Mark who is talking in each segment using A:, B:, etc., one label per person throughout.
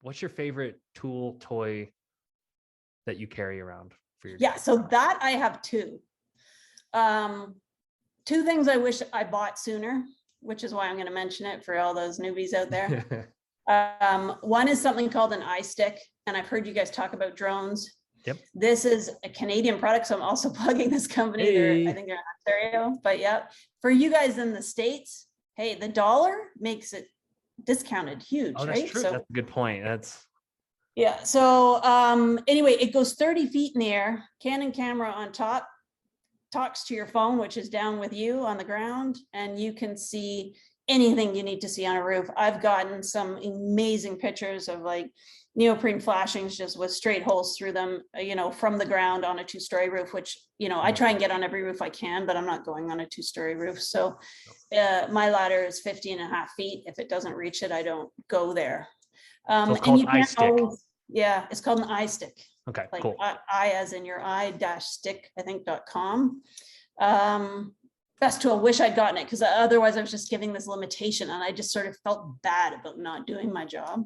A: what's your favorite tool, toy that you carry around for your?
B: Yeah, so that I have two. Two things I wish I bought sooner, which is why I'm going to mention it for all those newbies out there. One is something called an iStick, and I've heard you guys talk about drones.
A: Yep.
B: This is a Canadian product, so I'm also plugging this company.
A: Hey.
B: I think they're in Ontario, but yeah, for you guys in the States, hey, the dollar makes it discounted huge,
A: Oh, that's
B: right?
A: true.
B: So
A: That's a good point.
B: yeah. So anyway, it goes 30 feet in the air, Canon camera on top, talks to your phone, which is down with you on the ground, and you can see anything you need to see on a roof. I've gotten some amazing pictures of like neoprene flashings just with straight holes through them, from the ground on a 2-story roof, which, I try and get on every roof I can, but I'm not going on a 2-story roof. So my ladder is 50.5 feet. If it doesn't reach it, I don't go there.
A: So it's called iStick.
B: Yeah, it's called an iStick.
A: Okay,
B: Like
A: cool.
B: I as in your I-stick, I think, .com. Best tool, wish I'd gotten it, because otherwise I was just giving this limitation and I just sort of felt bad about not doing my job,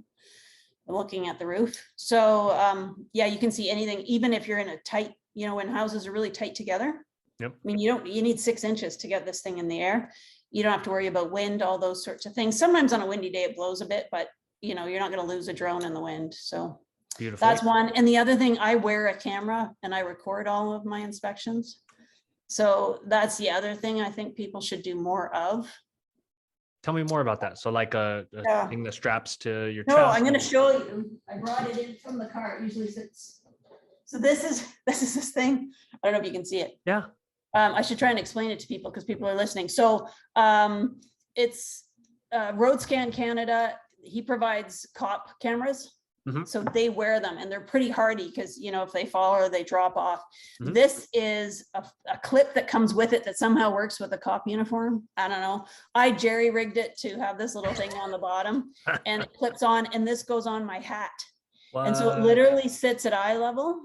B: looking at the roof. So yeah, you can see anything, even if you're in a tight, when houses are really tight together.
A: Yep.
B: I mean, you need 6 inches to get this thing in the air. You don't have to worry about wind, all those sorts of things. Sometimes on a windy day it blows a bit, but you're not going to lose a drone in the wind. So
A: beautiful.
B: that's one. And the other thing, I wear a camera and I record all of my inspections. So that's the other thing I think people should do more of.
A: Tell me more about that. So like a thing that straps to your chest.
B: No, I'm going to show you. I brought it in from the car. It usually sits. So this is this thing. I don't know if you can see it.
A: Yeah.
B: I should try and explain it to people because people are listening. So it's RoadScan Canada. He provides cop cameras. Mm-hmm. So they wear them and they're pretty hardy because, if they fall or they drop off. Mm-hmm. This is a clip that comes with it that somehow works with a cop uniform. I don't know. I jerry rigged it to have this little thing on the bottom and it clips on, and this goes on my hat. What? And so it literally sits at eye level.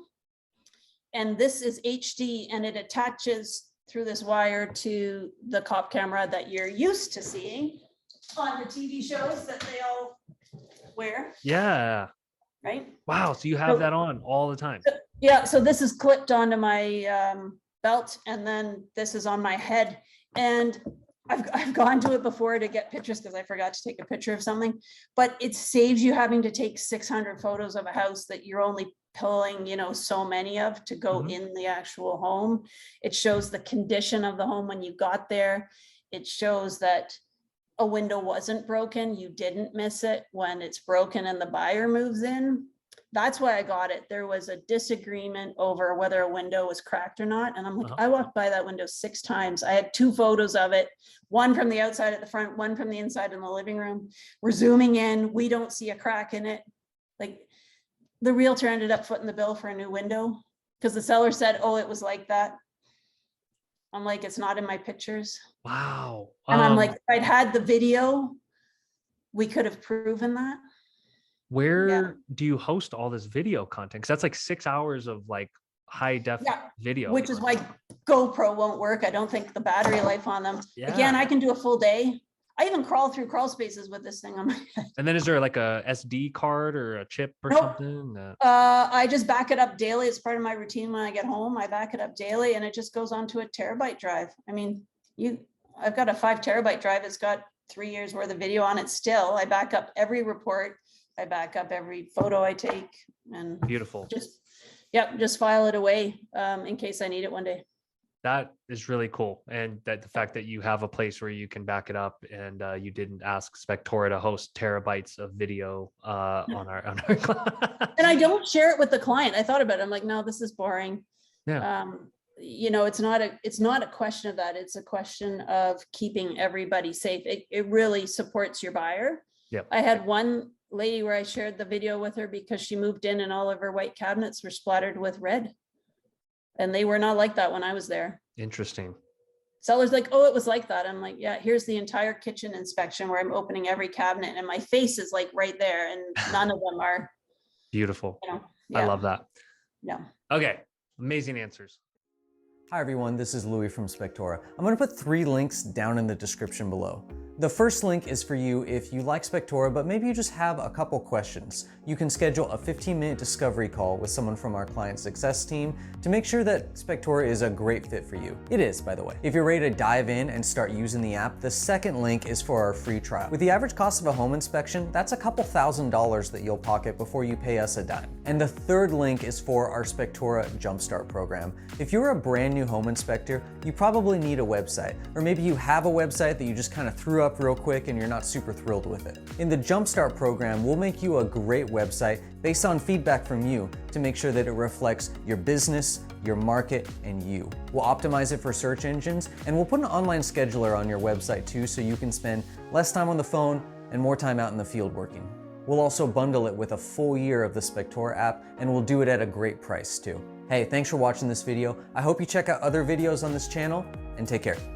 B: And this is HD and it attaches through this wire to the cop camera that you're used to seeing on the TV shows that they all wear.
A: Yeah.
B: Right.
A: Wow. So you have that on all the time.
B: Yeah. So this is clipped onto my belt, and then this is on my head. And I've gone to it before to get pictures because I forgot to take a picture of something, but it saves you having to take 600 photos of a house that you're only pulling, so many of to go mm-hmm. in the actual home. It shows the condition of the home when you got there. It shows that a window wasn't broken, you didn't miss it when it's broken and the buyer moves in. That's why I got it. There was a disagreement over whether a window was cracked or not. And I'm like, I walked by that window 6 times. I had 2 photos of it, one from the outside at the front, one from the inside in the living room. We're zooming in. We don't see a crack in it. Like, the realtor ended up footing the bill for a new window because the seller said, oh, it was like that. I'm like, it's not in my pictures.
A: Wow.
B: And I'm like, if I'd had the video, we could have proven that.
A: Where do you host all this video content? Because that's like 6 hours of like high def video.
B: Which is why GoPro won't work. I don't think the battery life on them. Yeah. Again, I can do a full day. I even crawl through crawl spaces with this thing on my head.
A: And then is there like a SD card or a chip or something?
B: I just back it up daily. It's part of my routine when I get home. I back it up daily and it just goes onto a terabyte drive. I mean, I've got a 5 terabyte drive. It's got 3 years worth of video on it still. I back up every report. I back up every photo I take, and
A: beautiful.
B: Just file it away in case I need it one day.
A: That is really cool. And that the fact that you have a place where you can back it up, and you didn't ask Spectora to host terabytes of video on our
B: And I don't share it with the client. I thought about it. I'm like, no, this is boring.
A: Yeah.
B: It's not a question of that. It's a question of keeping everybody safe. It really supports your buyer.
A: Yep.
B: I had one lady where I shared the video with her because she moved in and all of her white cabinets were splattered with red. And they were not like that when I was there.
A: Interesting.
B: Seller's like, oh, it was like that. I'm like, yeah, here's the entire kitchen inspection where I'm opening every cabinet and my face is like right there. And none of them are.
A: Beautiful. I love that.
B: Yeah.
A: Okay. Amazing answers.
C: Hi everyone, this is Louis from Spectora. I'm going to put 3 links down in the description below. The first link is for you if you like Spectora, but maybe you just have a couple questions. You can schedule a 15-minute discovery call with someone from our client success team to make sure that Spectora is a great fit for you. It is, by the way. If you're ready to dive in and start using the app, the second link is for our free trial. With the average cost of a home inspection, that's a couple $1,000s that you'll pocket before you pay us a dime. And the third link is for our Spectora Jumpstart program. If you're a brand new home inspector, you probably need a website, or maybe you have a website that you just kind of threw up real quick and you're not super thrilled with it. In the Jumpstart program, we'll make you a great website based on feedback from you to make sure that it reflects your business, your market, and you. We'll optimize it for search engines, and we'll put an online scheduler on your website too, so you can spend less time on the phone and more time out in the field working. We'll also bundle it with a full year of the Spectora app, and we'll do it at a great price too. Hey, thanks for watching this video. I hope you check out other videos on this channel, and take care.